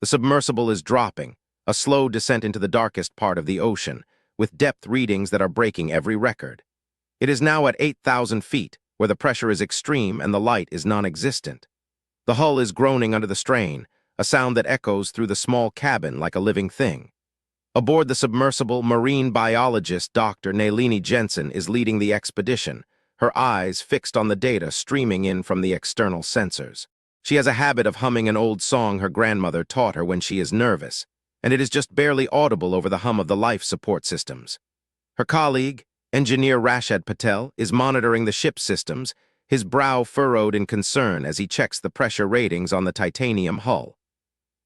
The submersible is dropping, a slow descent into the darkest part of the ocean, with depth readings that are breaking every record. It is now at 8,000 feet, where the pressure is extreme and the light is non-existent. The hull is groaning under the strain, a sound that echoes through the small cabin like a living thing. Aboard the submersible, marine biologist Dr. Nalini Jensen is leading the expedition, her eyes fixed on the data streaming in from the external sensors. She has a habit of humming an old song her grandmother taught her when she is nervous, and it is just barely audible over the hum of the life support systems. Her colleague, engineer Rashad Patel, is monitoring the ship's systems, his brow furrowed in concern as he checks the pressure ratings on the titanium hull.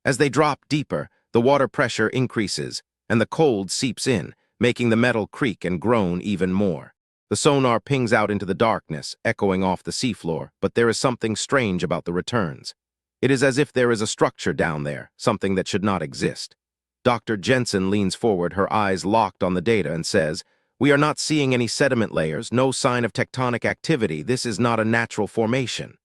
As they drop deeper, the water pressure increases, and the cold seeps in, making the metal creak and groan even more. The sonar pings out into the darkness, echoing off the seafloor, but there is something strange about the returns. It is as if there is a structure down there, something that should not exist. Dr. Jensen leans forward, her eyes locked on the data, and says, "We are not seeing any sediment layers, no sign of tectonic activity. This is not a natural formation."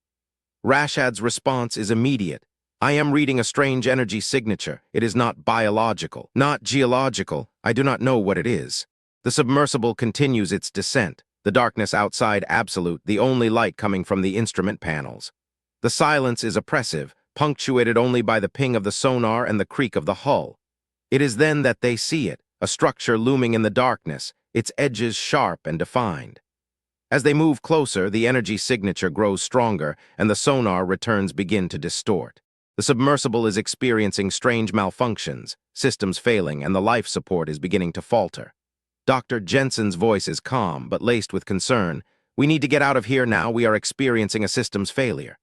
Rashad's response is immediate. "I am reading a strange energy signature. It is not biological, not geological. I do not know what it is." The submersible continues its descent, the darkness outside absolute, the only light coming from the instrument panels. The silence is oppressive, punctuated only by the ping of the sonar and the creak of the hull. It is then that they see it, a structure looming in the darkness, its edges sharp and defined. As they move closer, the energy signature grows stronger, and the sonar returns begin to distort. The submersible is experiencing strange malfunctions, systems failing, and the life support is beginning to falter. Dr. Jensen's voice is calm, but laced with concern. "We need to get out of here now. We are experiencing a systems failure."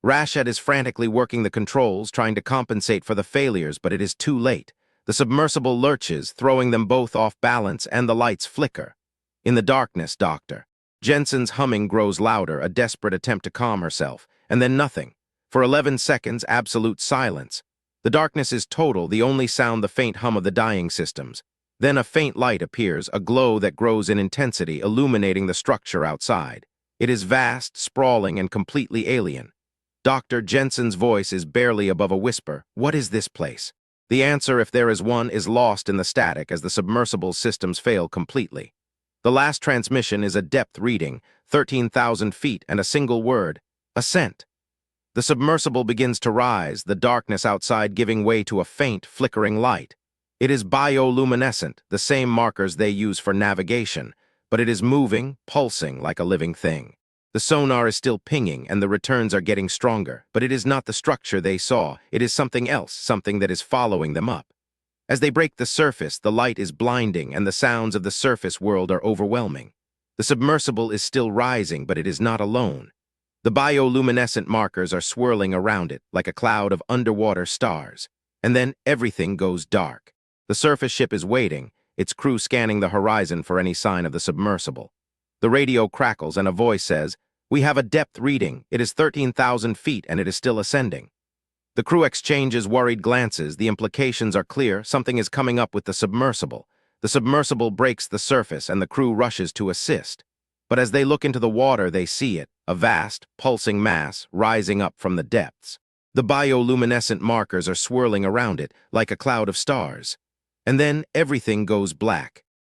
Rashad is frantically working the controls, trying to compensate for the failures, but it is too late. The submersible lurches, throwing them both off balance, and the lights flicker. In the darkness, Dr. Jensen's humming grows louder, a desperate attempt to calm herself, and then nothing. For 11 seconds, absolute silence. The darkness is total, the only sound the faint hum of the dying systems. Then a faint light appears, a glow that grows in intensity, illuminating the structure outside. It is vast, sprawling, and completely alien. Dr. Jensen's voice is barely above a whisper. "What is this place?" The answer, if there is one, is lost in the static as the submersible systems fail completely. The last transmission is a depth reading, 13,000 feet, and a single word: ascent. The submersible begins to rise, the darkness outside giving way to a faint, flickering light. It is bioluminescent, the same markers they use for navigation, but it is moving, pulsing like a living thing. The sonar is still pinging, and the returns are getting stronger, but it is not the structure they saw. It is something else, something that is following them up. As they break the surface, the light is blinding, and the sounds of the surface world are overwhelming. The submersible is still rising, but it is not alone. The bioluminescent markers are swirling around it, like a cloud of underwater stars. And then everything goes dark. The surface ship is waiting, its crew scanning the horizon for any sign of the submersible. The radio crackles and a voice says, "We have a depth reading. It is 13,000 feet and it is still ascending." The crew exchanges worried glances. The implications are clear. Something is coming up with the submersible. The submersible breaks the surface and the crew rushes to assist. But as they look into the water, they see it, a vast, pulsing mass rising up from the depths. The bioluminescent markers are swirling around it like a cloud of stars. And then everything goes black.